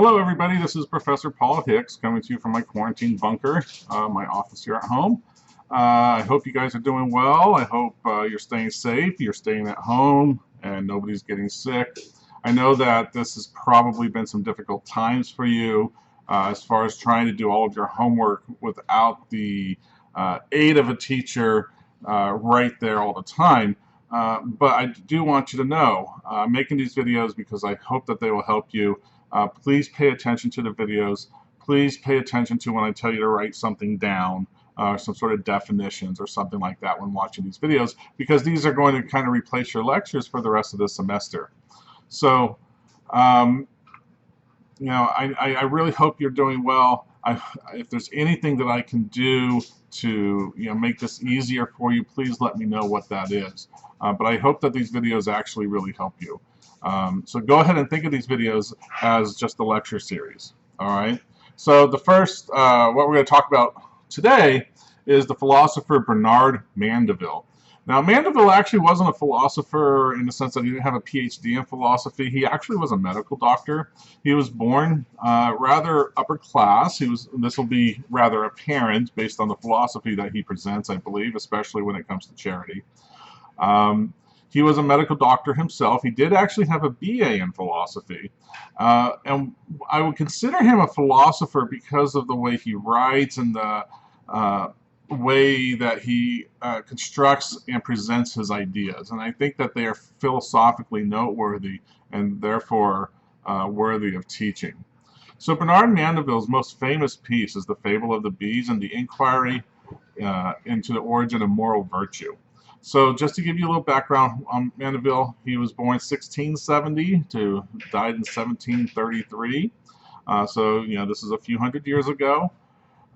Hello everybody, this is Professor Paul Hicks coming to you from my quarantine bunker, my office here at home. I hope you guys are doing well. I hope you're staying safe, you're staying at home, and nobody's getting sick. I know that this has probably been some difficult times for you as far as trying to do all of your homework without the aid of a teacher right there all the time. But I do want you to know, I'm making these videos because I hope that they will help you. Please pay attention to the videos. Please pay attention to when I tell you to write something down, some sort of definitions or something like that when watching these videos, because these are going to kind of replace your lectures for the rest of the semester. So, I really hope you're doing well. If there's anything that I can do to make this easier for you, please let me know what that is. But I hope that these videos actually really help you. So go ahead and think of these videos as just a lecture series. All right. So the first, what we're going to talk about today is the philosopher Bernard Mandeville. Now, Mandeville actually wasn't a philosopher in the sense that he didn't have a PhD in philosophy. He actually was a medical doctor. He was born rather upper class. This will be rather apparent based on the philosophy that he presents, I believe, especially when it comes to charity. He was a medical doctor himself. He did actually have a BA in philosophy. And I would consider him a philosopher because of the way he writes and the way that he constructs and presents his ideas. And I think that they are philosophically noteworthy and therefore worthy of teaching. So Bernard Mandeville's most famous piece is the Fable of the Bees and the inquiry into the origin of moral virtue. So just to give you a little background on Mandeville, he was born 1670 to died in 1733. So this is a few hundred years ago.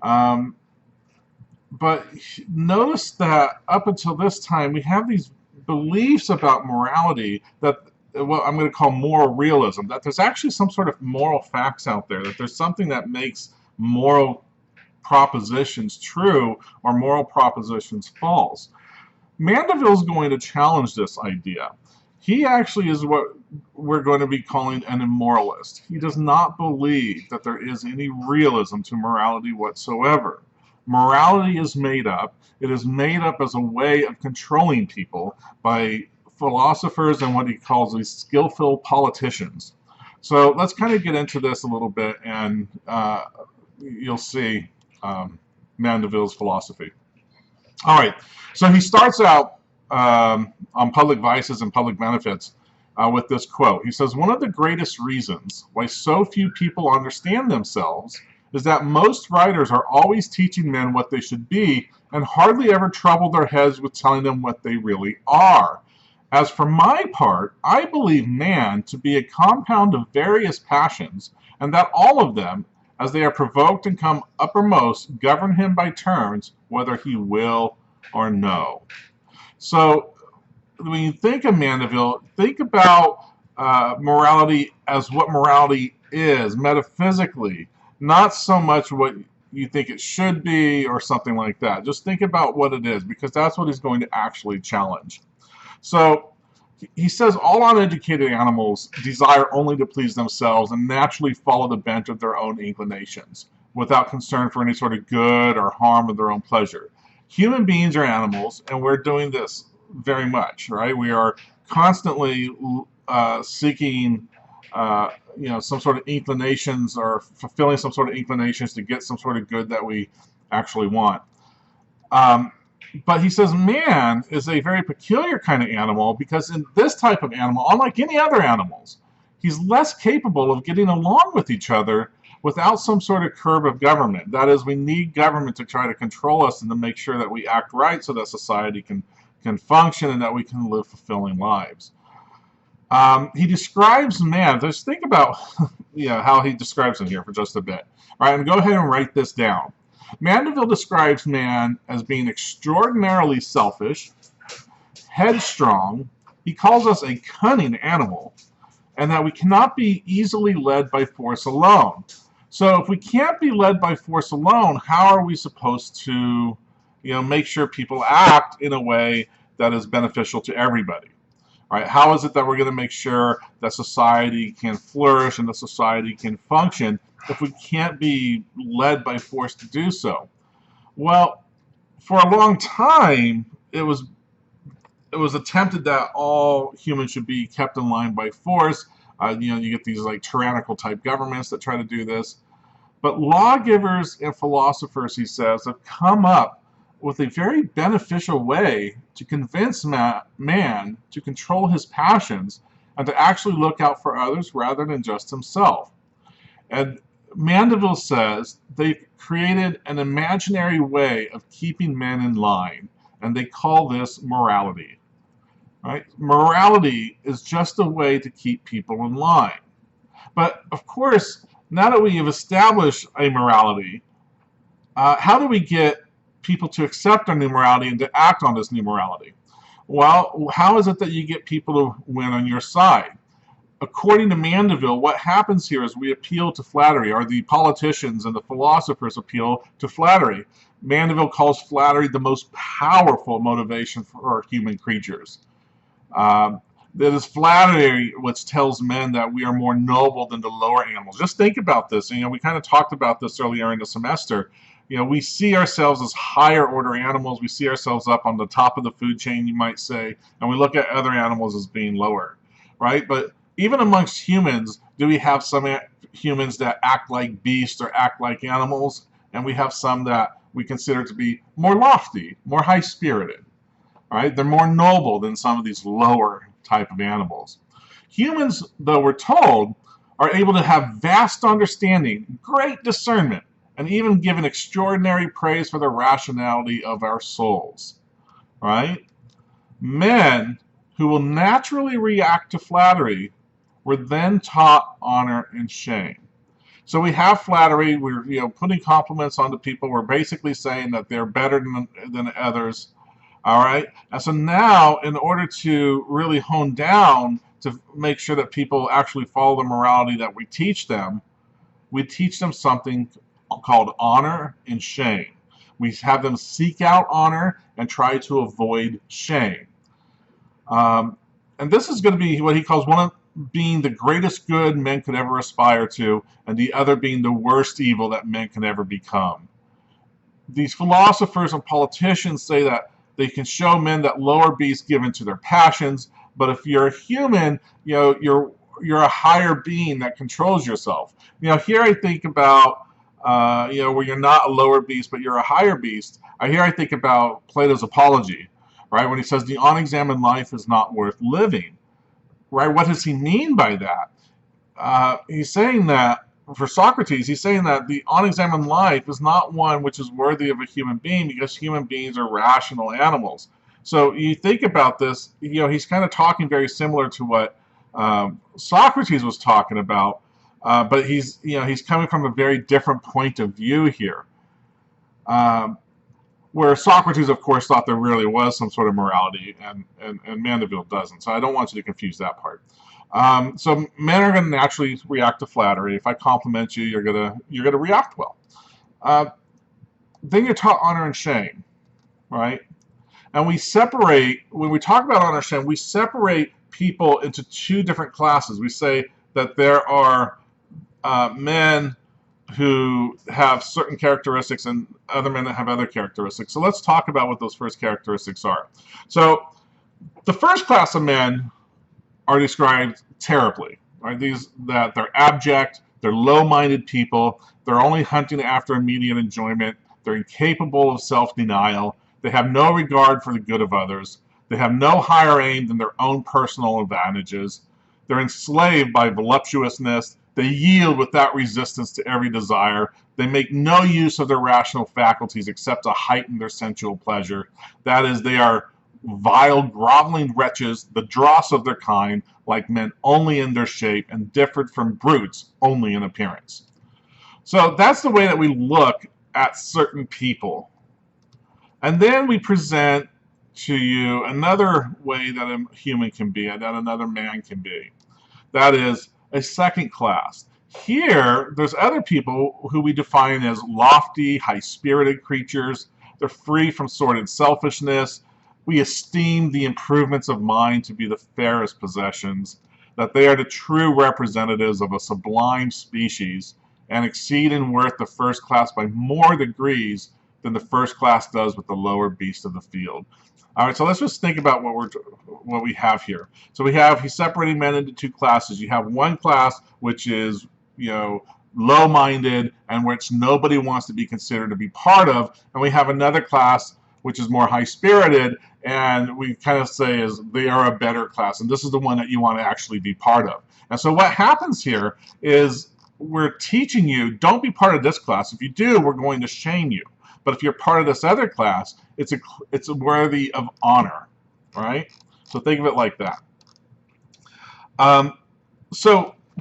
But notice that up until this time, we have these beliefs about morality that what I'm going to call moral realism, that there's actually some sort of moral facts out there, that there's something that makes moral propositions true or moral propositions false. Mandeville's going to challenge this idea. He actually is what we're going to be calling an immoralist. He does not believe that there is any realism to morality whatsoever. Morality is made up. It is made up as a way of controlling people by philosophers and what he calls these skillful politicians. So let's kind of get into this a little bit, and you'll see Mandeville's philosophy. All right, so he starts out on public vices and public benefits with this quote. He says, "One of the greatest reasons why so few people understand themselves is that most writers are always teaching men what they should be and hardly ever trouble their heads with telling them what they really are. As for my part, I believe man to be a compound of various passions, and that all of them, as they are provoked and come uppermost, govern him by turns, whether he will or no." So when you think of Mandeville, think about morality as what morality is metaphysically, not so much what you think it should be or something like that. Just think about what it is, because that's what he's going to actually challenge. So he says all uneducated animals desire only to please themselves and naturally follow the bent of their own inclinations, without concern for any sort of good or harm of their own pleasure. Human beings are animals, and we're doing this very much, right? We are constantly seeking some sort of inclinations, or fulfilling some sort of inclinations to get some sort of good that we actually want. But he says man is a very peculiar kind of animal, because in this type of animal, unlike any other animals, he's less capable of getting along with each other without some sort of curb of government. That is, we need government to try to control us and to make sure that we act right so that society can function and that we can live fulfilling lives. He describes man, just think about how he describes him here for just a bit. All right, and go ahead and write this down. Mandeville describes man as being extraordinarily selfish, headstrong. He calls us a cunning animal, and that we cannot be easily led by force alone. So if we can't be led by force alone, how are we supposed to make sure people act in a way that is beneficial to everybody? right? How is it that we're going to make sure that society can flourish and that society can function if we can't be led by force to do so? Well, for a long time, it was attempted that all humans should be kept in line by force. You get these like tyrannical type governments that try to do this. But lawgivers and philosophers, he says, have come up with a very beneficial way to convince man to control his passions and to actually look out for others rather than just himself. And Mandeville says they created an imaginary way of keeping men in line, and they call this morality. Right? Morality is just a way to keep people in line. But of course, now that we have established a morality, how do we get people to accept our new morality and to act on this new morality? Well, how is it that you get people to win on your side? According to Mandeville, what happens here is we appeal to flattery, or the politicians and the philosophers appeal to flattery. Mandeville calls flattery the most powerful motivation for human creatures. That is flattery which tells men that we are more noble than the lower animals. Just think about this. We kind of talked about this earlier in the semester. We see ourselves as higher order animals. We see ourselves up on the top of the food chain, you might say, and we look at other animals as being lower, right? But even amongst humans, do we have some humans that act like beasts or act like animals? And we have some that we consider to be more lofty, more high-spirited, right? They're more noble than some of these lower type of animals. Humans, though we're told, are able to have vast understanding, great discernment, and even given extraordinary praise for the rationality of our souls, right? Men who will naturally react to flattery were then taught honor and shame. So we have flattery, we're putting compliments onto people, we're basically saying that they're better than others. All right, and so now, in order to really hone down to make sure that people actually follow the morality that we teach them something called honor and shame. We have them seek out honor and try to avoid shame. And this is going to be what he calls one of being the greatest good men could ever aspire to, and the other being the worst evil that men can ever become. These philosophers and politicians say that they can show men that lower beasts give into their passions, but if you're a human, you're a higher being that controls yourself. Here I think about, where you're not a lower beast, but you're a higher beast. I think about Plato's Apology, right? When he says the unexamined life is not worth living, right? What does he mean by that? He's saying that, for Socrates, he's saying that the unexamined life is not one which is worthy of a human being, because human beings are rational animals. So you think about this, he's kind of talking very similar to what Socrates was talking about, but he's coming from a very different point of view here. Where Socrates, of course, thought there really was some sort of morality, and Mandeville doesn't. So I don't want you to confuse that part. So men are going to naturally react to flattery. If I compliment you, you're gonna react well. Then you're taught honor and shame, right? And we separate, when we talk about honor and shame, we separate people into two different classes. We say that there are men who have certain characteristics and other men that have other characteristics. So let's talk about what those first characteristics are. So the first class of men are described terribly, right? That they're abject, they're low-minded people, they're only hunting after immediate enjoyment, they're incapable of self-denial, they have no regard for the good of others, they have no higher aim than their own personal advantages, they're enslaved by voluptuousness, they yield without resistance to every desire, they make no use of their rational faculties except to heighten their sensual pleasure. That is, they are vile, groveling wretches, the dross of their kind, like men only in their shape, and differed from brutes only in appearance. So that's the way that we look at certain people. And then we present to you another way that a human can be, and that another man can be. That is a second class. Here, there's other people who we define as lofty, high-spirited creatures. They're free from sordid selfishness. We esteem the improvements of mind to be the fairest possessions, that they are the true representatives of a sublime species, and exceed in worth the first class by more degrees than the first class does with the lower beasts of the field. All right, so let's just think about what we have here. So he's separating men into two classes. You have one class which is, low-minded and which nobody wants to be considered to be part of, and we have another class which is more high-spirited, and we kind of say is they are a better class, and this is the one that you want to actually be part of. And so what happens here is we're teaching you, don't be part of this class. If you do, we're going to shame you. But if you're part of this other class, it's worthy of honor, right? So think of it like that.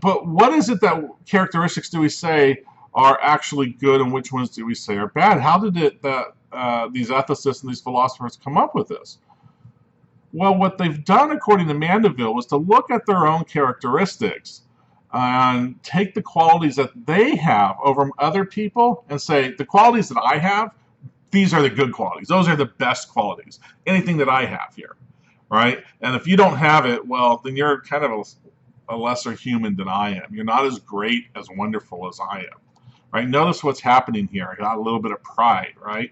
But what is it that characteristics do we say are actually good, and which ones do we say are bad? How did these ethicists and these philosophers come up with this? Well, what they've done, according to Mandeville, was to look at their own characteristics and take the qualities that they have over other people and say, the qualities that I have, these are the good qualities. Those are the best qualities. Anything that I have here, right? And if you don't have it, well, then you're kind of a lesser human than I am. You're not as great, as wonderful as I am, right? Notice what's happening here. I got a little bit of pride, right?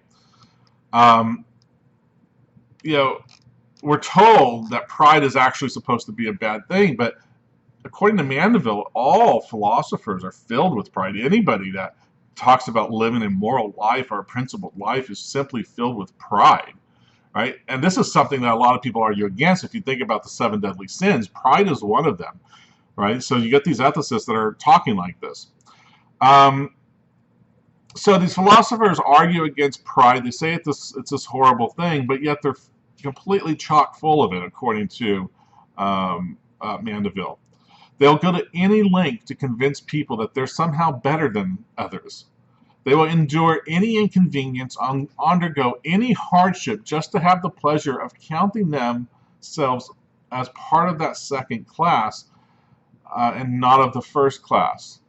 We're told that pride is actually supposed to be a bad thing, but according to Mandeville, all philosophers are filled with pride. Anybody that talks about living a moral life or a principled life is simply filled with pride, right? And this is something that a lot of people argue against. If you think about the 7 deadly sins, pride is one of them, right? So you get these ethicists that are talking like this. So these philosophers argue against pride. They say it's this horrible thing, but yet they're completely chock full of it, according to Mandeville. They'll go to any length to convince people that they're somehow better than others. They will endure any inconvenience, undergo any hardship just to have the pleasure of counting themselves as part of that second class and not of the first class.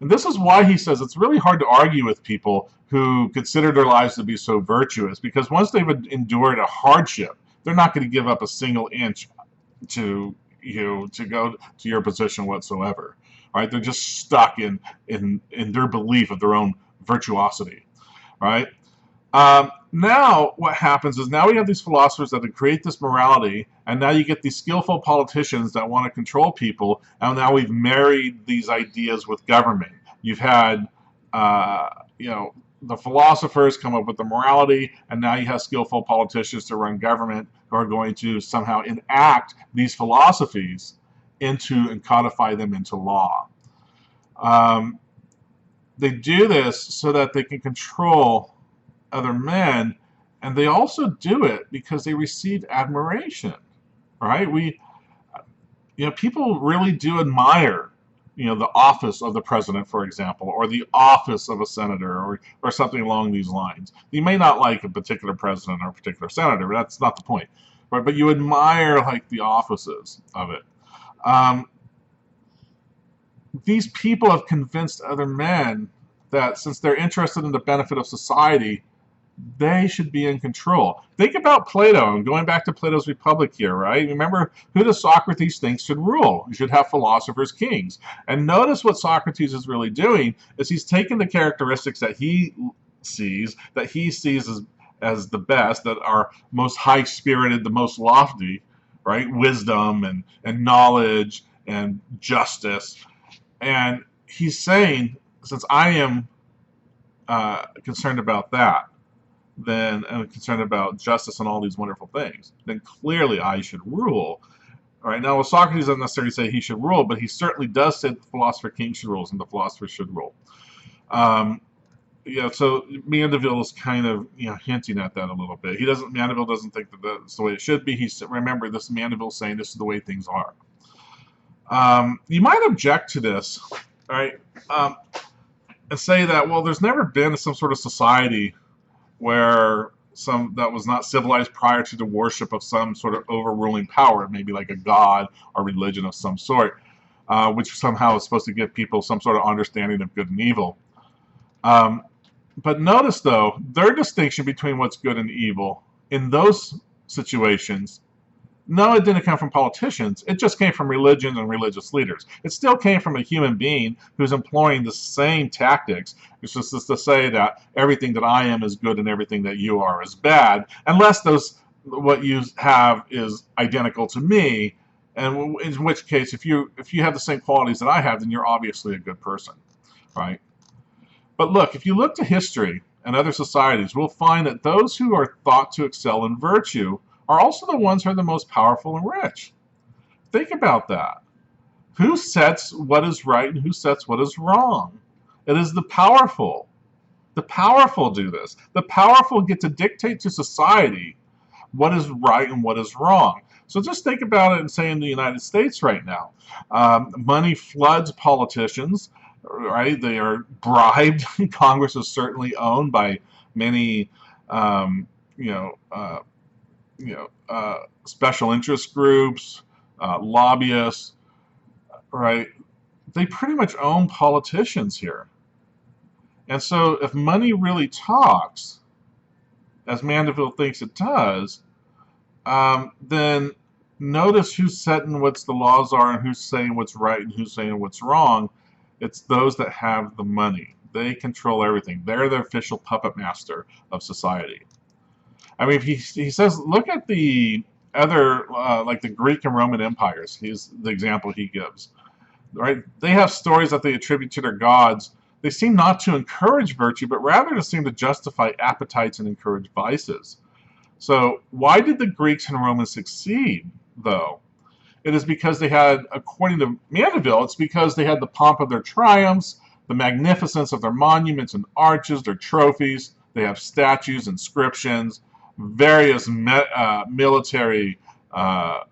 And this is why he says it's really hard to argue with people who consider their lives to be so virtuous, because once they've endured a hardship, they're not going to give up a single inch to go to your position whatsoever. Right? They're just stuck in their belief of their own virtuosity. Right? Now what happens is now we have these philosophers that create this morality, and now you get these skillful politicians that want to control people, and now we've married these ideas with government. You've had the philosophers come up with the morality, and now you have skillful politicians to run government who are going to somehow enact these philosophies into and codify them into law. They do this so that they can control other men, and they also do it because they receive admiration, right? People really do admire the office of the president, for example, or the office of a senator, or something along these lines. You may not like a particular president or a particular senator, but that's not the point. Right? But you admire like the offices of it. These people have convinced other men that since they're interested in the benefit of society, they should be in control. Think about Plato, and going back to Plato's Republic here, right? Remember, who does Socrates think should rule? You should have philosophers, kings. And notice what Socrates is really doing is he's taking the characteristics that he sees as the best, that are most high-spirited, the most lofty, right? Wisdom and knowledge and justice. And he's saying, since I am concerned about that, then I'm concerned about justice and all these wonderful things, then clearly I should rule. All right, now, well, Socrates doesn't necessarily say he should rule, but he certainly does say the philosopher king should rule, and the philosopher should rule. So Mandeville is kind of hinting at that a little bit. Mandeville doesn't think that that's the way it should be. Remember, this Mandeville saying this is the way things are. You might object to this, right? And say that, well, there's never been some sort of society where that was not civilized prior to the worship of some sort of overruling power, maybe like a god or religion of some sort, which somehow is supposed to give people some sort of understanding of good and evil. But notice, though, their distinction between what's good and evil, in those situations, no, it didn't come from politicians. It just came from religions and religious leaders. It still came from a human being who's employing the same tactics. It's just to say that everything that I am is good and everything that you are is bad, unless what you have is identical to me, and in which case, if you have the same qualities that I have, then you're obviously a good person, right? But look, if you look to history and other societies, we'll find that those who are thought to excel in virtue are also the ones who are the most powerful and rich. Think about that. Who sets what is right and who sets what is wrong? It is the powerful. The powerful do this. The powerful get to dictate to society what is right and what is wrong. So just think about it and say in the United States right now, money floods politicians, right? They are bribed. Congress is certainly owned by many, special interest groups, lobbyists, right? They pretty much own politicians here. And so if money really talks, as Mandeville thinks it does, then notice who's setting what the laws are and who's saying what's right and who's saying what's wrong. It's those that have the money. They control everything. They're the official puppet master of society. I mean, he says, look at the other, like the Greek and Roman empires. He's the example he gives. Right? They have stories that they attribute to their gods. They seem not to encourage virtue, but rather to seem to justify appetites and encourage vices. So why did the Greeks and Romans succeed, though? It is because they had, according to Mandeville, it's because they had the pomp of their triumphs, the magnificence of their monuments and arches, their trophies. They have statues, inscriptions, various military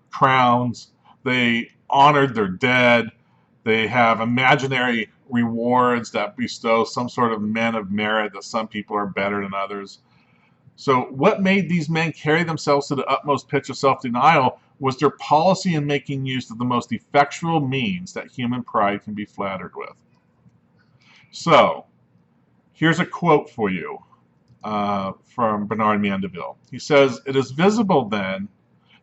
crowns. They honored their dead. They have imaginary rewards that bestow some sort of men of merit, that some people are better than others. So what made these men carry themselves to the utmost pitch of self-denial was their policy in making use of the most effectual means that human pride can be flattered with. So here's a quote for you from Bernard Mandeville. He says, "It is visible then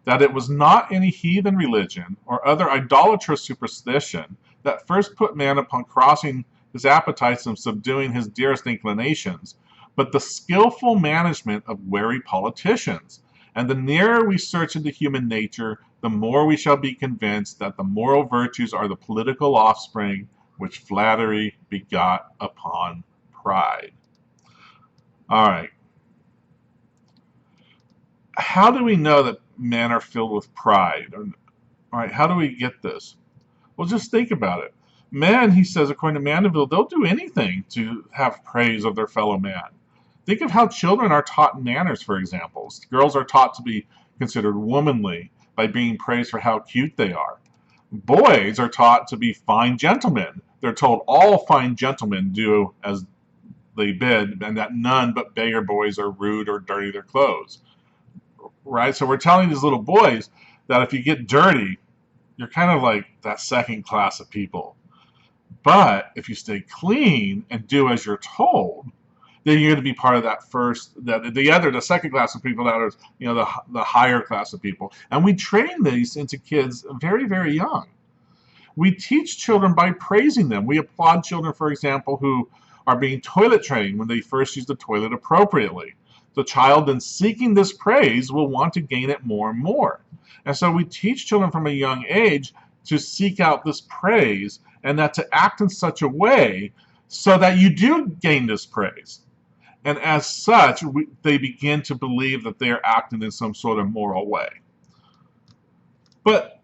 that it was not any heathen religion or other idolatrous superstition that first put man upon crossing his appetites and subduing his dearest inclinations, but the skillful management of wary politicians. And the nearer we search into human nature, the more we shall be convinced that the moral virtues are the political offspring which flattery begot upon pride." All right. How do we know that men are filled with pride? All right, how do we get this? Well, just think about it. Men, he says, according to Mandeville, they'll do anything to have praise of their fellow man. Think of how children are taught manners, for example. Girls are taught to be considered womanly by being praised for how cute they are. Boys are taught to be fine gentlemen. They're told all fine gentlemen do as they bid, and that none but beggar boys are rude or dirty their clothes. Right? So we're telling these little boys that if you get dirty, you're kind of like that second class of people. But if you stay clean and do as you're told, then you're going to be part of that the second class of people that are, the higher class of people. And we train these into kids very, very young. We teach children by praising them. We applaud children, for example, who are being toilet trained when they first use the toilet appropriately. The child then seeking this praise will want to gain it more and more. And so we teach children from a young age to seek out this praise and that to act in such a way so that you do gain this praise. And as such, they begin to believe that they are acting in some sort of moral way. But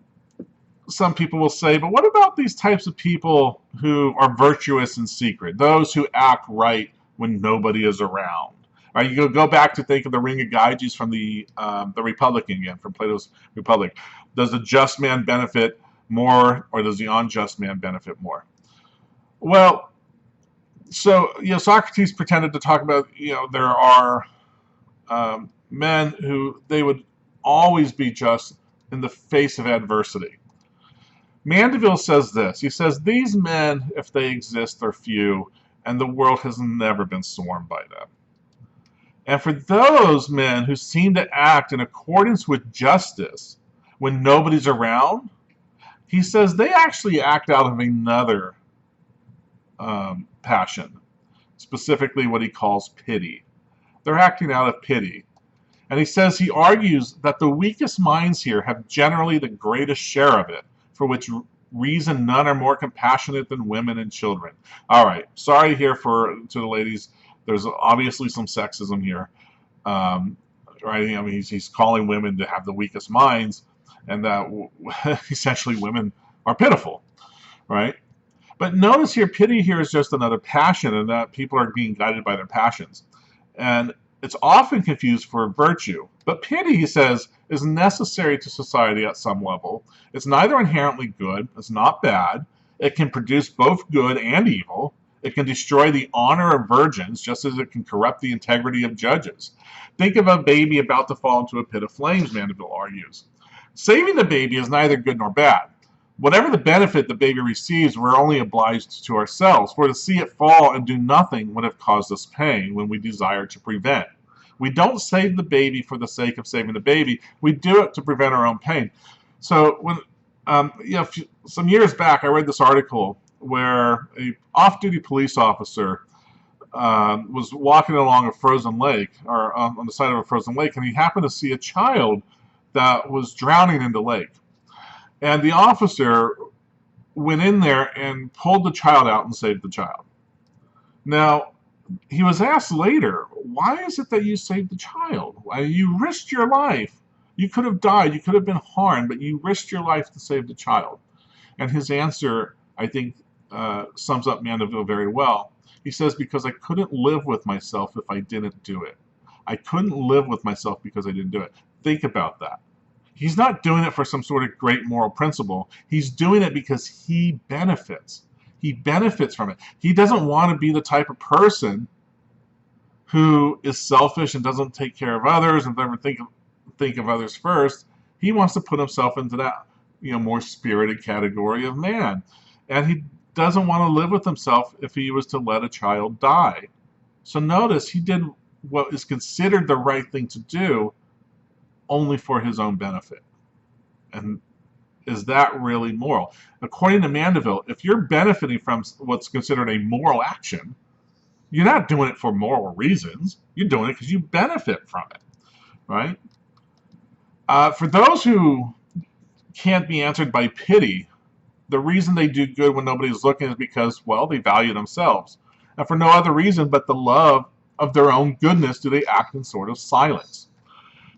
some people will say, but what about these types of people who are virtuous in secret? Those who act right when nobody is around. All right, you go back to think of the Ring of Gyges from the Republic again, from Plato's Republic. Does the just man benefit more, or does the unjust man benefit more? Well, so Socrates pretended to talk about there are men who they would always be just in the face of adversity. Mandeville says this. He says these men, if they exist, are few, and the world has never been swarmed by them. And for those men who seem to act in accordance with justice when nobody's around, he says they actually act out of another passion, specifically what he calls pity. They're acting out of pity. And he says he argues that the weakest minds here have generally the greatest share of it, for which reason none are more compassionate than women and children. All right, sorry here to the ladies. There's obviously some sexism here, right? I mean, he's calling women to have the weakest minds, and that essentially women are pitiful, right? But notice here, pity here is just another passion, and that people are being guided by their passions. And it's often confused for virtue. But pity, he says, is necessary to society at some level. It's neither inherently good, it's not bad. It can produce both good and evil. It can destroy the honor of virgins, just as it can corrupt the integrity of judges. Think of a baby about to fall into a pit of flames, Mandeville argues. Saving the baby is neither good nor bad. Whatever the benefit the baby receives, we're only obliged to ourselves, for to see it fall and do nothing would have caused us pain when we desire to prevent. We don't save the baby for the sake of saving the baby. We do it to prevent our own pain. So when some years back, I read this article where a off-duty police officer was walking along a frozen lake, or on the side of a frozen lake, and he happened to see a child that was drowning in the lake. And the officer went in there and pulled the child out and saved the child. Now, he was asked later, why is it that you saved the child? You risked your life. You could have died, you could have been harmed, but you risked your life to save the child. And his answer, I think, sums up Mandeville very well. He says, because I couldn't live with myself if I didn't do it. I couldn't live with myself because I didn't do it. Think about that. He's not doing it for some sort of great moral principle. He's doing it because he benefits. He benefits from it. He doesn't want to be the type of person who is selfish and doesn't take care of others and never think of others first. He wants to put himself into that, more spirited category of man. And he doesn't want to live with himself if he was to let a child die. So notice he did what is considered the right thing to do only for his own benefit. And is that really moral? According to Mandeville, if you're benefiting from what's considered a moral action, you're not doing it for moral reasons. You're doing it because you benefit from it, right? For those who can't be answered by pity, the reason they do good when nobody's looking is because, well, they value themselves. And for no other reason but the love of their own goodness do they act in sort of silence.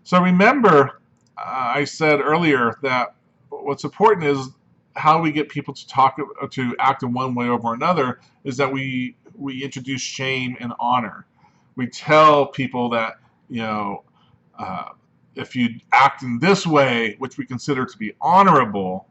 So remember, I said earlier that what's important is how we get people to act in one way over another is that we introduce shame and honor. We tell people that, if you act in this way, which we consider to be honorable,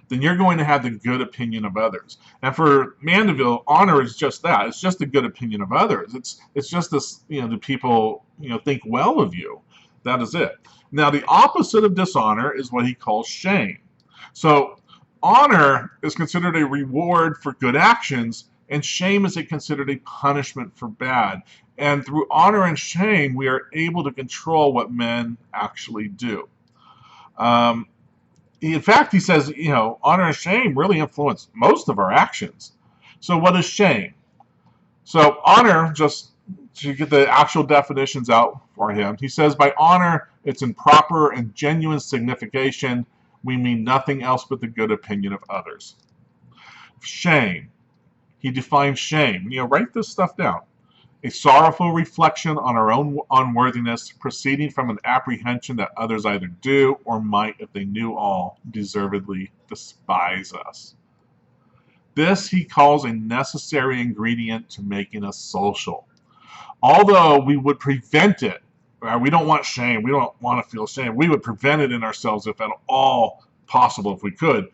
then you're going to have the good opinion of others. And for Mandeville, honor is just that. It's just the good opinion of others. It's just this, the people, think well of you. That is it. Now, the opposite of dishonor is what he calls shame. So, honor is considered a reward for good actions, and shame is considered a punishment for bad. And through honor and shame, we are able to control what men actually do. In fact, he says, honor and shame really influence most of our actions. So, what is shame? So, honor, just to get the actual definitions out for him, he says, by honor, it's in proper and genuine signification. We mean nothing else but the good opinion of others. Shame. He defines shame. Write this stuff down. A sorrowful reflection on our own unworthiness, proceeding from an apprehension that others either do or might, if they knew all, deservedly despise us. This he calls a necessary ingredient to making us social. Although we would prevent it, we don't want shame, we don't want to feel shame, we would prevent it in ourselves if at all possible, if we could.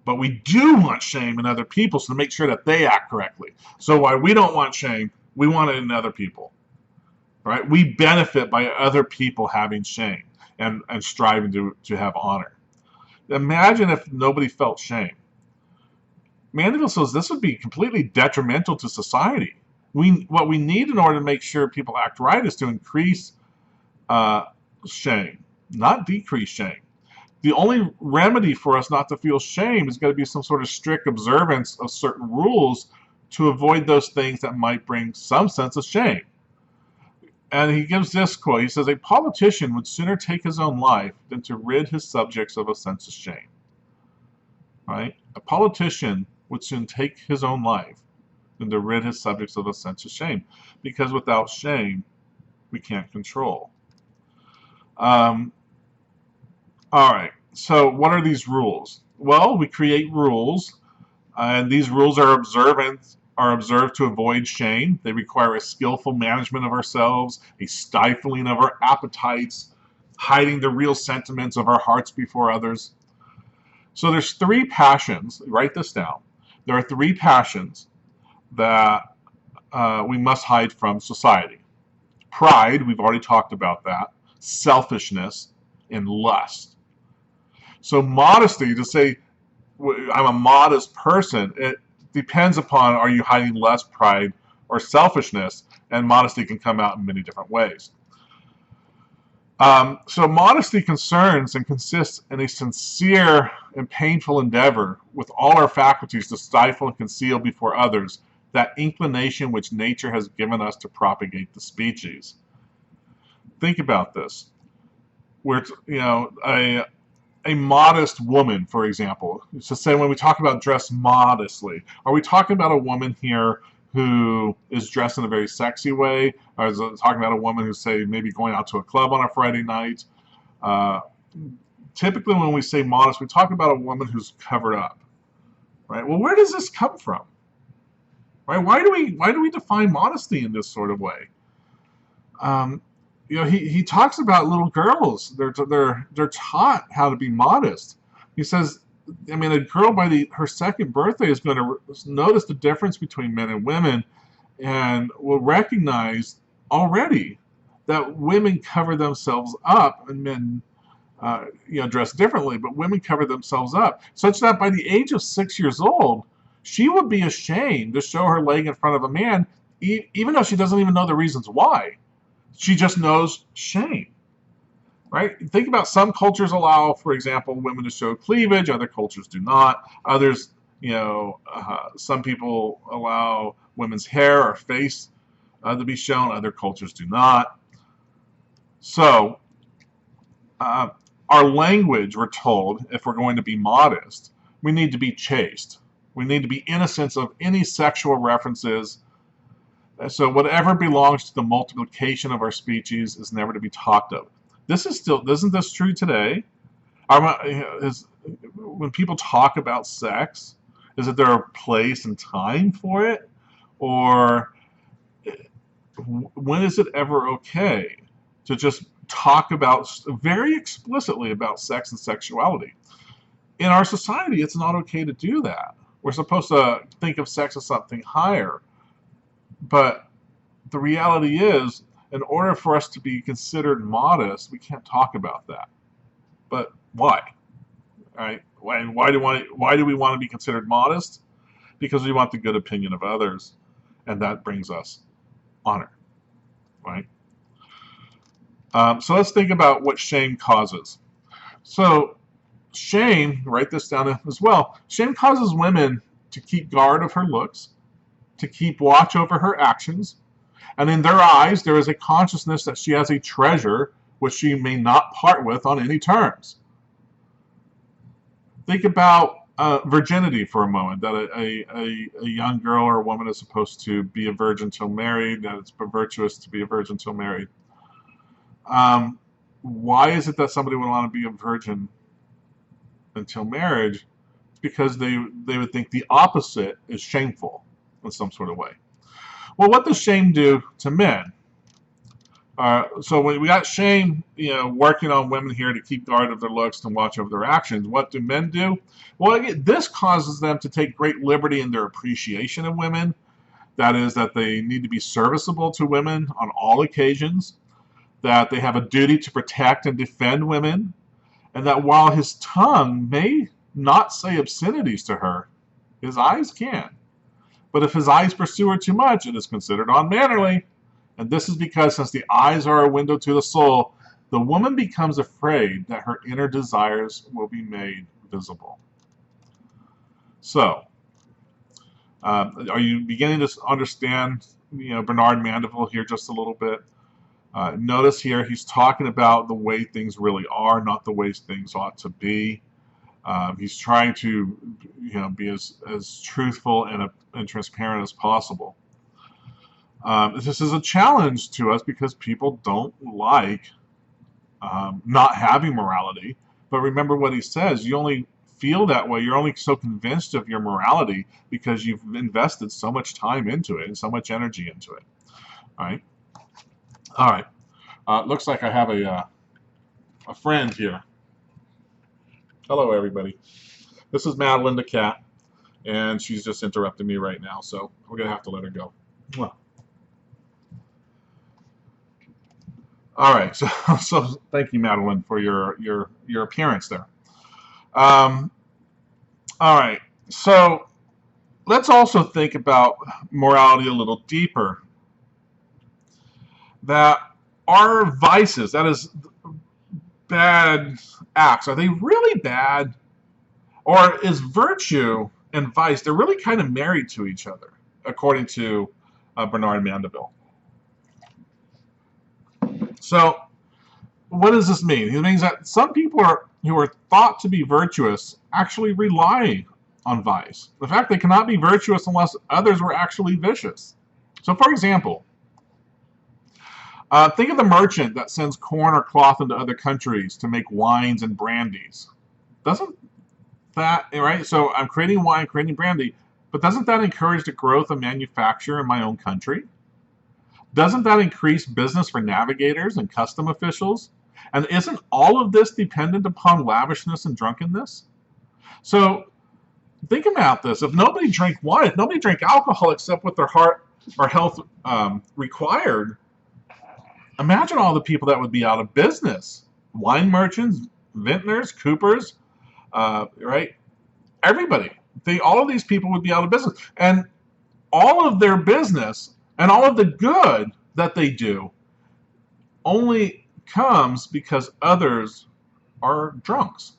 But we do want shame in other people, so to make sure that they act correctly. So while we don't want shame, we want it in other people. Right? We benefit by other people having shame and striving to have honor. Imagine if nobody felt shame. Mandeville says this would be completely detrimental to society. What we need in order to make sure people act right is to increase uh, shame, not decrease shame. The only remedy for us not to feel shame is going to be some sort of strict observance of certain rules to avoid those things that might bring some sense of shame. And he gives this quote. He says, "A politician would sooner take his own life than to rid his subjects of a sense of shame." Right? A politician would soon take his own life than to rid his subjects of a sense of shame, because without shame, we can't control. Um, all right. So, what are these rules? Well, we create rules, and these rules are observed to avoid shame. They require a skillful management of ourselves, a stifling of our appetites, hiding the real sentiments of our hearts before others. So there's three passions. Write this down. There are three passions that we must hide from society. Pride, we've already talked about that. Selfishness, and lust. So modesty, to say I'm a modest person, it depends upon, are you hiding lust, pride, or selfishness? And modesty can come out in many different ways. So modesty concerns and consists in a sincere and painful endeavor with all our faculties to stifle and conceal before others that inclination which nature has given us to propagate the species. Think about this. Where, a modest woman, for example. So say when we talk about dress modestly, are we talking about a woman here who is dressed in a very sexy way? Or is it talking about a woman who's, say, maybe going out to a club on a Friday night? Typically when we say modest, we talk about a woman who's covered up. Right? Well, where does this come from? Right? Why do we define modesty in this sort of way? He talks about little girls. They're taught how to be modest. He says, I mean, a girl by her second birthday is going to notice the difference between men and women, and will recognize already that women cover themselves up and men, dress differently. But women cover themselves up, such that by the age of 6 years old, she would be ashamed to show her leg in front of a man, even though she doesn't even know the reasons why. She just knows shame, right? Think about, some cultures allow, for example, women to show cleavage. Other cultures do not. Others, some people allow women's hair or face to be shown. Other cultures do not. So, our language, we're told, if we're going to be modest, we need to be chaste. We need to be innocent of any sexual references. So whatever belongs to the multiplication of our species is never to be talked of. Isn't this true today? When people talk about sex, is it there a place and time for it? Or when is it ever okay to just talk about very explicitly about sex and sexuality? In our society, it's not okay to do that. We're supposed to think of sex as something higher. But the reality is, in order for us to be considered modest, we can't talk about that. But why? All right? Why do we want to be considered modest? Because we want the good opinion of others, and that brings us honor, right? So let's think about what shame causes. So shame, write this down as well. Shame causes women to keep guard of her looks, to keep watch over her actions, and in their eyes there is a consciousness that she has a treasure which she may not part with on any terms. Think about virginity for a moment, that a young girl or a woman is supposed to be a virgin till married, that it's virtuous to be a virgin till married. Why is it that somebody would want to be a virgin until marriage? It's because they would think the opposite is shameful in some sort of way. Well, what does shame do to men? So we got shame, working on women here to keep guard of their looks and watch over their actions. What do men do? Well, again, this causes them to take great liberty in their appreciation of women. That is, that they need to be serviceable to women on all occasions, that they have a duty to protect and defend women, and that while his tongue may not say obscenities to her, his eyes can. But if his eyes pursue her too much, it is considered unmannerly. And this is because since the eyes are a window to the soul, the woman becomes afraid that her inner desires will be made visible. So, are you beginning to understand, Bernard Mandeville here just a little bit? Notice here he's talking about the way things really are, not the way things ought to be. He's trying to, be as truthful and transparent as possible. This is a challenge to us because people don't like not having morality. But remember what he says: you only feel that way, you're only so convinced of your morality because you've invested so much time into it and so much energy into it. All right. Looks like I have a friend here. Hello, everybody. This is Madeline the cat, and she's just interrupting me right now, so we're gonna have to let her go. Mwah. All right, so thank you, Madeline, for your appearance there. All right, so let's also think about morality a little deeper. That our vices, that is, bad acts, are they really bad? Or is virtue and vice, they're really kind of married to each other, according to Bernard Mandeville. So, what does this mean? It means that some people who are thought to be virtuous actually rely on vice. In fact, they cannot be virtuous unless others were actually vicious. So, for example, think of the merchant that sends corn or cloth into other countries to make wines and brandies. Doesn't that, right? So I'm creating wine, creating brandy, but doesn't that encourage the growth of manufacture in my own country? Doesn't that increase business for navigators and custom officials? And isn't all of this dependent upon lavishness and drunkenness? So think about this. If nobody drank wine, if nobody drank alcohol except what their heart or health required, imagine all the people that would be out of business. Wine merchants, vintners, coopers, right? Everybody. All of these people would be out of business. And all of their business and all of the good that they do only comes because others are drunks.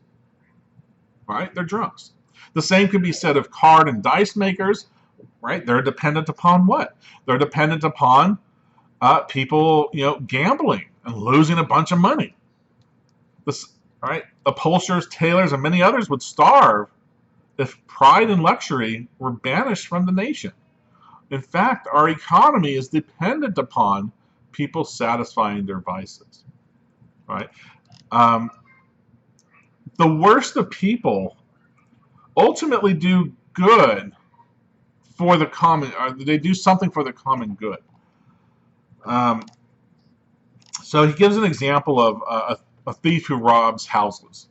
Right? They're drunks. The same could be said of card and dice makers. Right? They're dependent upon what? They're dependent upon people, gambling and losing a bunch of money. Right? Upholsterers, tailors, and many others would starve if pride and luxury were banished from the nation. In fact, our economy is dependent upon people satisfying their vices. Right? The worst of people ultimately do good for the common, or they do something for the common good. So he gives an example of a thief who robs houses.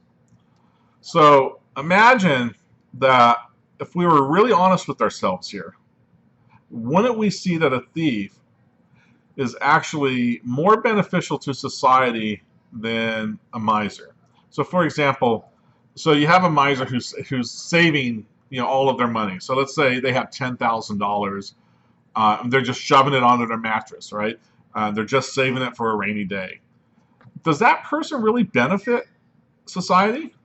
So imagine that if we were really honest with ourselves here, wouldn't we see that a thief is actually more beneficial to society than a miser? So for example, so you have a miser who's saving all of their money. So let's say they have $10,000. They're just shoving it onto their mattress, right? They're just saving it for a rainy day. Does that person really benefit society?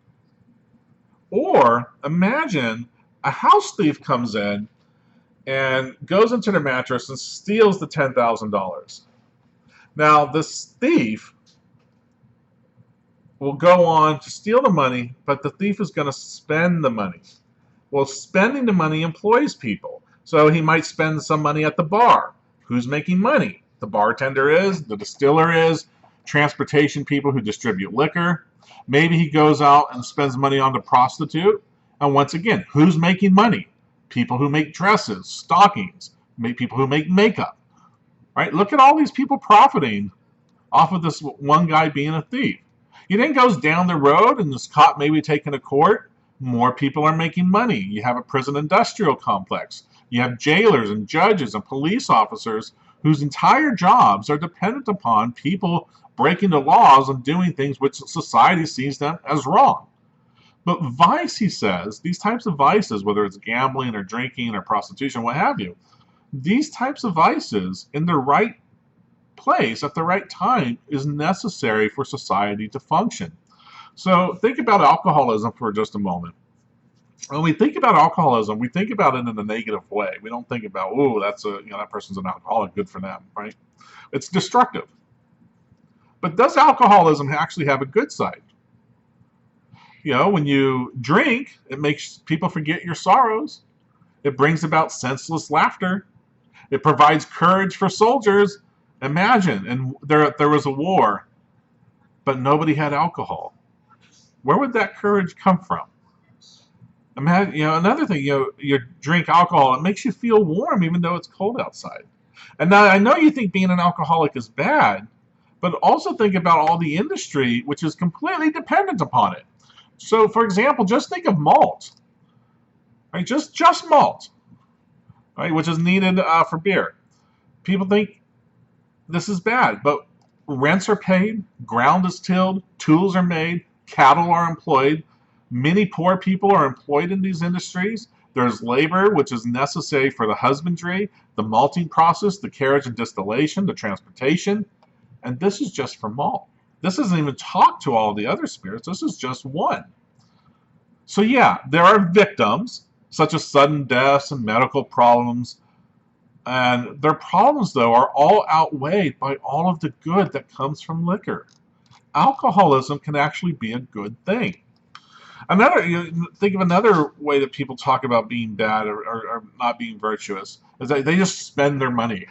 Or imagine a house thief comes in and goes into their mattress and steals the $10,000. Now, this thief will go on to steal the money, but the thief is going to spend the money. Well, spending the money employs people. So he might spend some money at the bar. Who's making money? The bartender is, the distiller is, transportation people who distribute liquor. Maybe he goes out and spends money on the prostitute. And once again, who's making money? People who make dresses, stockings, people who make makeup. Right? Look at all these people profiting off of this one guy being a thief. He then goes down the road and is caught maybe taken to court. More people are making money. You have a prison industrial complex. You have jailers and judges and police officers whose entire jobs are dependent upon people breaking the laws and doing things which society sees them as wrong. But vice, he says, these types of vices, whether it's gambling or drinking or prostitution, what have you, these types of vices in the right place at the right time is necessary for society to function. So think about alcoholism for just a moment. When we think about alcoholism, we think about it in a negative way. We don't think about, oh, that's that person's an alcoholic, good for them, right? It's destructive. But does alcoholism actually have a good side? When you drink, it makes people forget your sorrows. It brings about senseless laughter. It provides courage for soldiers. Imagine, and there was a war, but nobody had alcohol. Where would that courage come from? Imagine, another thing, you drink alcohol, it makes you feel warm even though it's cold outside. And now I know you think being an alcoholic is bad, but also think about all the industry which is completely dependent upon it. So, for example, just think of malt, right? Just malt, right, which is needed for beer. People think this is bad, but rents are paid, ground is tilled, tools are made, cattle are employed. Many poor people are employed in these industries. There's labor, which is necessary for the husbandry, the malting process, the carriage and distillation, the transportation. And this is just for malt. This doesn't even talk to all the other spirits. This is just one. So yeah, there are victims, such as sudden deaths and medical problems. And their problems, though, are all outweighed by all of the good that comes from liquor. Alcoholism can actually be a good thing. Think of another way that people talk about being bad or not being virtuous, is that they just spend their money.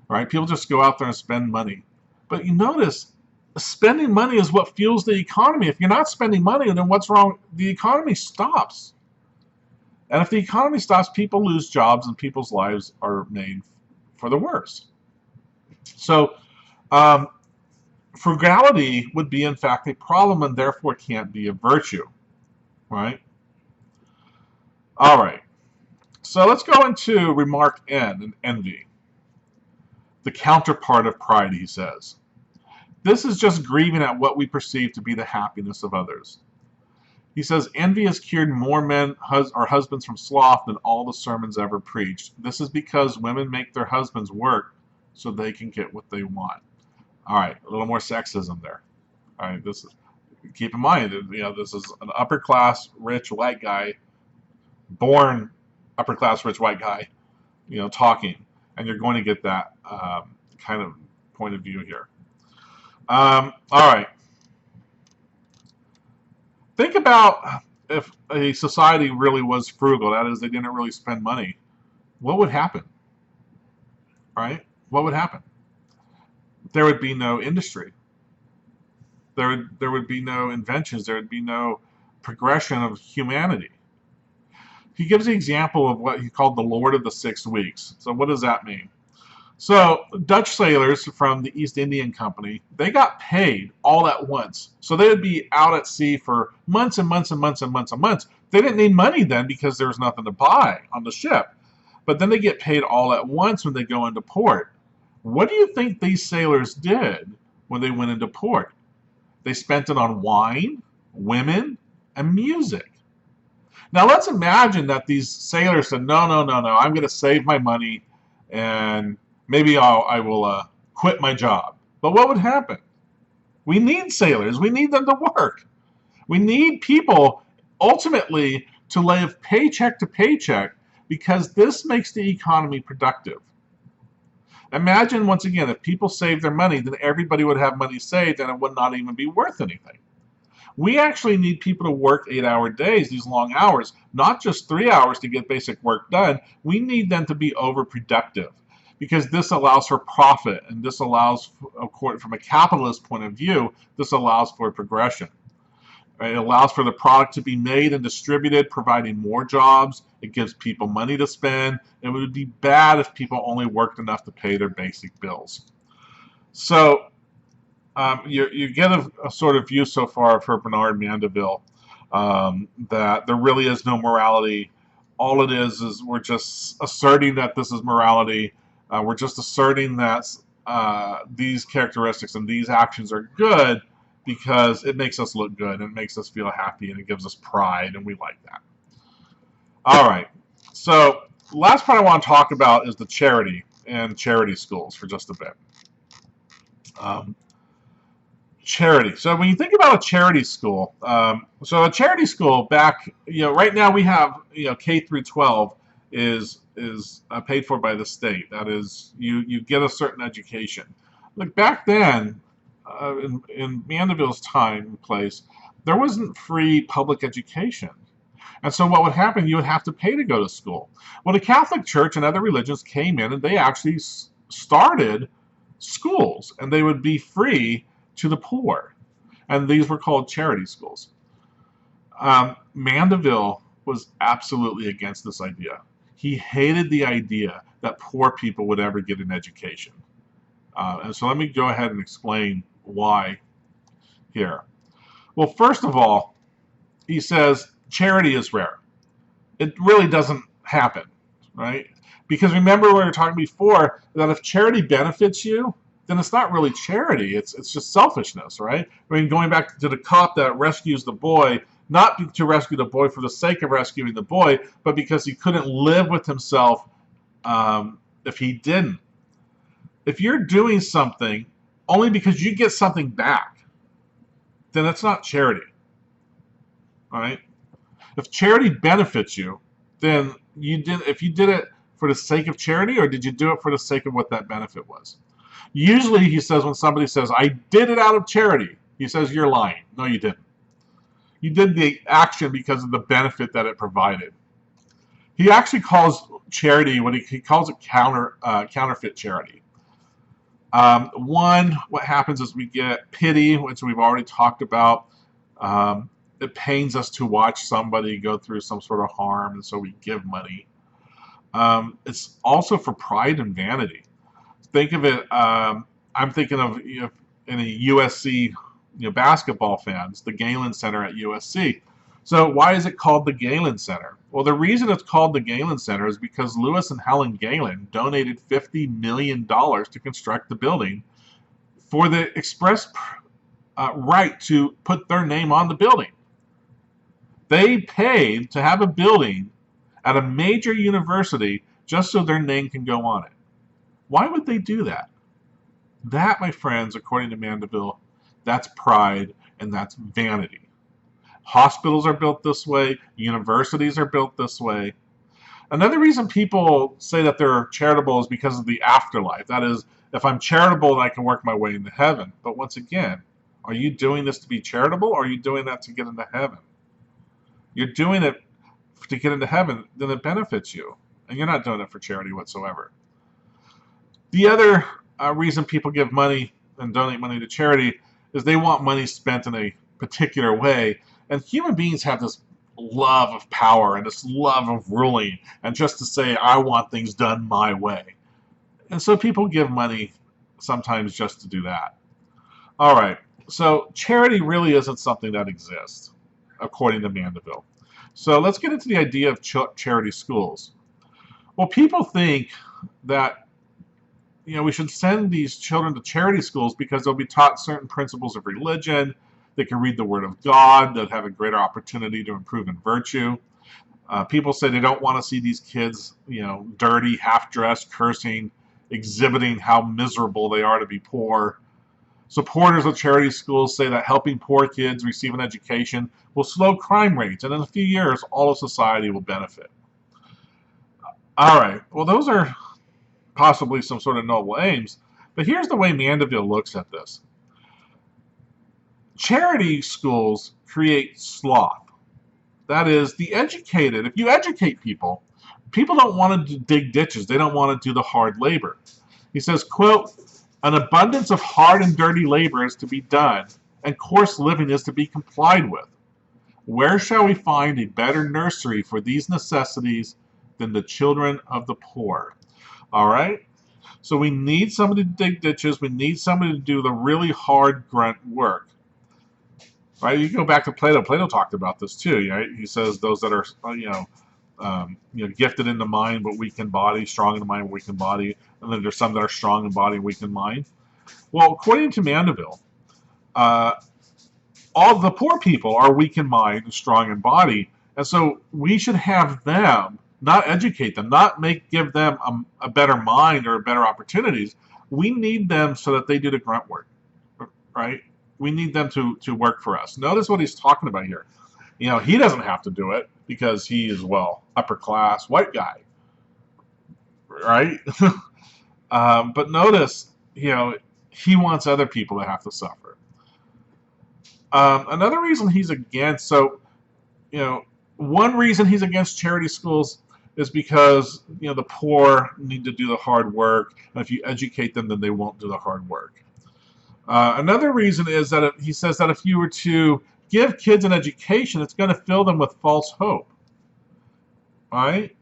Right? People just go out there and spend money. But you notice, spending money is what fuels the economy. If you're not spending money, then what's wrong? The economy stops. And if the economy stops, people lose jobs and people's lives are made for the worse. So, frugality would be, in fact, a problem and therefore can't be a virtue. Right? All right. So let's go into remark N, and envy. The counterpart of pride, he says. This is just grieving at what we perceive to be the happiness of others. He says, envy has cured more men or husbands from sloth than all the sermons ever preached. This is because women make their husbands work so they can get what they want. All right, a little more sexism there. All right, keep in mind, this is an upper class, rich, white guy, born upper class, rich, white guy, talking. And you're going to get that kind of point of view here. All right. Think about if a society really was frugal, that is, they didn't really spend money, what would happen? Right? What would happen? There would be no industry. There would be no inventions. There would be no progression of humanity. He gives the example of what he called the Lord of the 6 weeks. So what does that mean? So Dutch sailors from the East Indian Company, they got paid all at once. So they would be out at sea for months and months and months and months and months. They didn't need money then because there was nothing to buy on the ship. But then they get paid all at once when they go into port. What do you think these sailors did when they went into port? They spent it on wine, women, and music. Now let's imagine that these sailors said, no, I'm going to save my money and maybe I will quit my job. But what would happen? We need sailors. We need them to work. We need people ultimately to live paycheck to paycheck because this makes the economy productive. Imagine, once again, if people saved their money, then everybody would have money saved and it would not even be worth anything. We actually need people to work 8-hour days, these long hours, not just 3 hours to get basic work done. We need them to be overproductive because this allows for profit, and this allows, from a capitalist point of view, this allows for progression. It allows for the product to be made and distributed, providing more jobs. It gives people money to spend. It would be bad if people only worked enough to pay their basic bills. So you get a sort of view so far for Bernard Mandeville that there really is no morality. All it is we're just asserting that this is morality. We're just asserting that these characteristics and these actions are good, because it makes us look good and it makes us feel happy and it gives us pride, and we like that. All right. So last part I want to talk about is the charity and charity schools for just a bit. Charity. So when you think about a charity school, so a charity school back, right now we have, K through 12 is paid for by the state. That is, you get a certain education. Like back then, in Mandeville's time and place, there wasn't free public education. And so what would happen, you would have to pay to go to school. Well, the Catholic Church and other religions came in and they actually started schools, and they would be free to the poor. And these were called charity schools. Mandeville was absolutely against this idea. He hated the idea that poor people would ever get an education. And so let me go ahead and explain why here. Well, first of all, he says charity is rare. It really doesn't happen, right? Because remember we were talking before that if charity benefits you, then it's not really charity. It's just selfishness, right? I mean, going back to the cop that rescues the boy, not to rescue the boy for the sake of rescuing the boy, but because he couldn't live with himself if he didn't. If you're doing something only because you get something back, then it's not charity, all right? If charity benefits you, then if you did it for the sake of charity, or did you do it for the sake of what that benefit was? Usually, he says, when somebody says, I did it out of charity, he says, you're lying. No, you didn't. You did the action because of the benefit that it provided. He actually calls charity, what he calls it counterfeit charity. What happens is we get pity, which we've already talked about. It pains us to watch somebody go through some sort of harm, and so we give money. It's also for pride and vanity. Think of it. I'm thinking of any USC basketball fans, the Galen Center at USC. So why is it called the Galen Center? Well, the reason it's called the Galen Center is because Lewis and Helen Galen donated $50 million to construct the building for the express right to put their name on the building. They paid to have a building at a major university just so their name can go on it. Why would they do that? That, my friends, according to Mandeville, that's pride and that's vanity. Hospitals are built this way. Universities are built this way. Another reason people say that they're charitable is because of the afterlife. That is, if I'm charitable, then I can work my way into heaven. But once again, are you doing this to be charitable, or are you doing that to get into heaven? You're doing it to get into heaven, then it benefits you. And you're not doing it for charity whatsoever. The other reason people give money and donate money to charity is they want money spent in a particular way. And human beings have this love of power and this love of ruling, and just to say, I want things done my way. And so people give money sometimes just to do that. All right, so charity really isn't something that exists, according to Mandeville. So let's get into the idea of charity schools. Well, people think that we should send these children to charity schools because they'll be taught certain principles of religion. They can read the Word of God. They'll have a greater opportunity to improve in virtue. People say they don't want to see these kids, dirty, half-dressed, cursing, exhibiting how miserable they are to be poor. Supporters of charity schools say that helping poor kids receive an education will slow crime rates, and in a few years, all of society will benefit. All right, well, those are possibly some sort of noble aims, but here's the way Mandeville looks at this. Charity schools create sloth. That is, the educated, if you educate people, people don't want to dig ditches. They don't want to do the hard labor. He says, quote, an abundance of hard and dirty labor is to be done, and coarse living is to be complied with. Where shall we find a better nursery for these necessities than the children of the poor? All right? So we need somebody to dig ditches. We need somebody to do the really hard grunt work. Right? You go back to Plato. Plato talked about this too. Right? He says those that are, gifted in the mind but weak in body, strong in the mind, weak in body, and then there's some that are strong in body, weak in mind. Well, according to Mandeville, all the poor people are weak in mind and strong in body, and so we should have them, not educate them, not give them a better mind or better opportunities. We need them so that they do the grunt work, right? We need them to work for us. Notice what he's talking about here. You know, he doesn't have to do it because he is, well, upper class white guy, right? But notice, you know, he wants other people to have to suffer. Another reason he's against, so, you know, one reason he's against charity schools is because, you know, the poor need to do the hard work, and if you educate them, then they won't do the hard work. Another reason is that he says that if you were to give kids an education, it's going to fill them with false hope, right?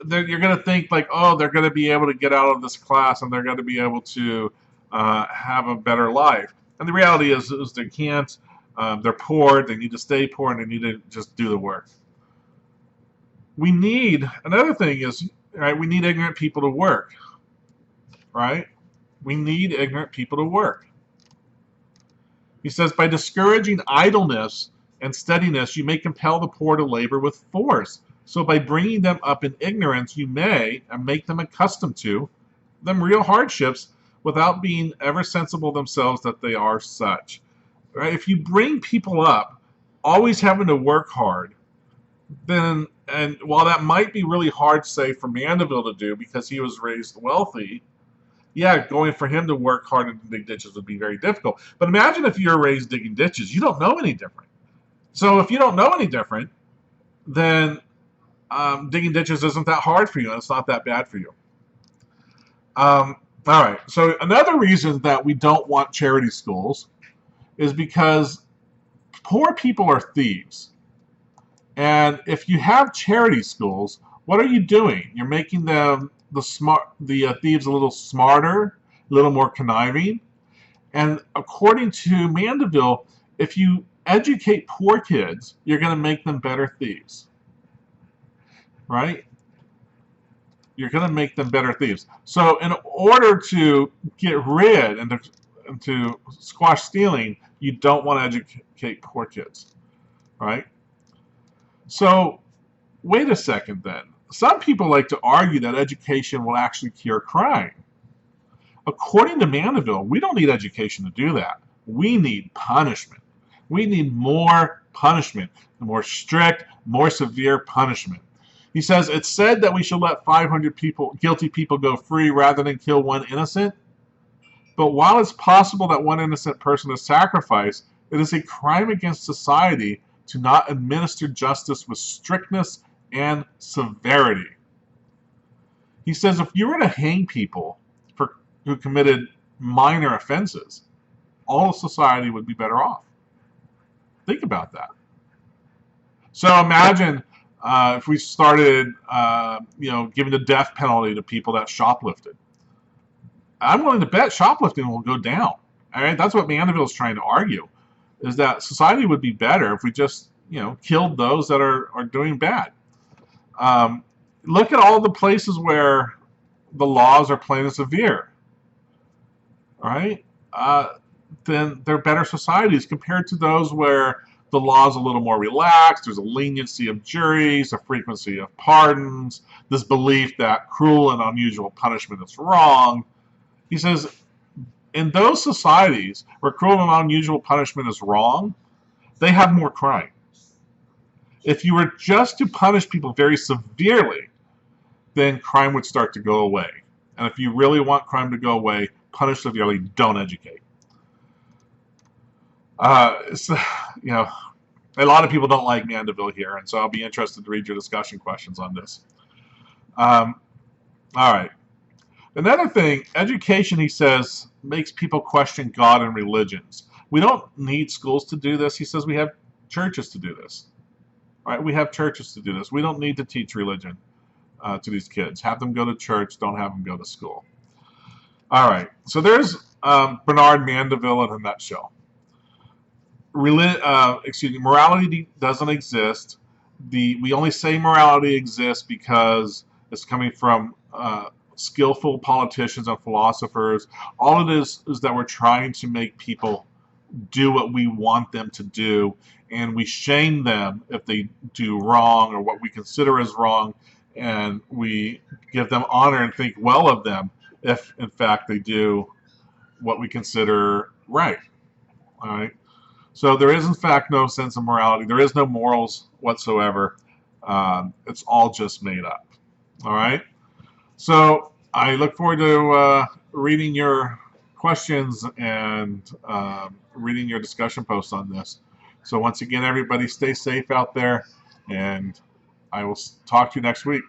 You're going to think like, oh, they're going to be able to get out of this class and they're going to be able to have a better life. And the reality is they can't. They're poor. They need to stay poor, and they need to just do the work. We need, another thing is, right, we need ignorant people to work, right? We need ignorant people to work. He says, by discouraging idleness and steadiness, you may compel the poor to labor with force. So by bringing them up in ignorance, you may make them accustomed to them real hardships without being ever sensible themselves that they are such. Right? If you bring people up always having to work hard, then, and while that might be really hard, say, for Mandeville to do because he was raised wealthy, yeah, going for him to work hard and dig ditches would be very difficult. But imagine if you're raised digging ditches. You don't know any different. So if you don't know any different, then digging ditches isn't that hard for you, and it's not that bad for you. All right, so another reason that we don't want charity schools is because poor people are thieves. And if you have charity schools, what are you doing? You're making them the thieves a little smarter, a little more conniving. And according to Mandeville, if you educate poor kids, you're going to make them better thieves. Right? You're going to make them better thieves. So in order to get rid and to squash stealing, you don't want to educate poor kids. Right? So wait a second then. Some people like to argue that education will actually cure crime. According to Mandeville, we don't need education to do that. We need punishment. We need more punishment, more strict, more severe punishment. He says, it's said that we should let 500 guilty people go free rather than kill one innocent. But while it's possible that one innocent person is sacrificed, it is a crime against society to not administer justice with strictness and severity. He says if you were to hang people who committed minor offenses, all of society would be better off. Think about that. So imagine if we started, giving the death penalty to people that shoplifted. I'm willing to bet shoplifting will go down. All right, that's what Mandeville is trying to argue, is that society would be better if we just, killed those that are doing bad. Look at all the places where the laws are plain and severe. All right, then they're better societies compared to those where the law is a little more relaxed. There's a leniency of juries, a frequency of pardons, this belief that cruel and unusual punishment is wrong. He says, in those societies where cruel and unusual punishment is wrong, they have more crime. If you were just to punish people very severely, then crime would start to go away. And if you really want crime to go away, punish severely, don't educate. A lot of people don't like Mandeville here, and so I'll be interested to read your discussion questions on this. All right. Another thing, education, he says, makes people question God and religions. We don't need schools to do this. He says we have churches to do this. All right, we have churches to do this. We don't need to teach religion to these kids. Have them go to church. Don't have them go to school. All right, so there's Bernard Mandeville in a nutshell. Morality doesn't exist. We only say morality exists because it's coming from skillful politicians and philosophers. All it is that we're trying to make people do what we want them to do, and we shame them if they do wrong or what we consider as wrong, and we give them honor and think well of them if in fact they do what we consider right. All right. So there is in fact no sense of morality. There is no morals whatsoever. It's all just made up. All right. So I look forward to reading your questions and reading your discussion posts on this. So once again, everybody stay safe out there, and I will talk to you next week.